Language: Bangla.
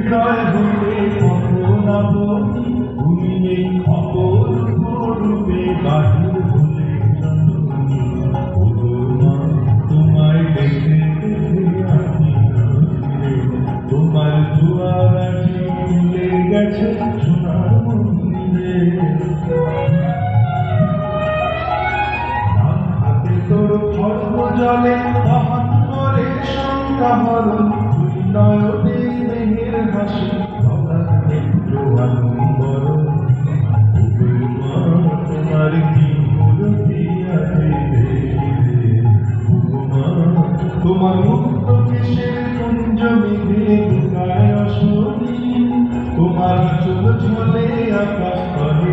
হৃদয় হতে কখনাবতী ঘুমিয়ে অপরূপ রূপে বাহির হলে জননী। ওগো মা তোমায় দেখে দেখে আছি রে, তোমার দুয়ার আজি খুলে গেছে সোনার মন্দিরে। ডান হাতে তোর খড়গ জলে মহান করে সংগ্রাহরণ, দুই নয়নে মেঘের হাসি গলার নেত্র আনন্দরণ। ওগো মা তোমার কি মূর্তি আছে দেখিলে, ওগো মা তোমার মুক্ত কেশের কুঞ্জ মেঘে লুকায় অশনি, তোমার চোখ ঝলে আকাশ তলে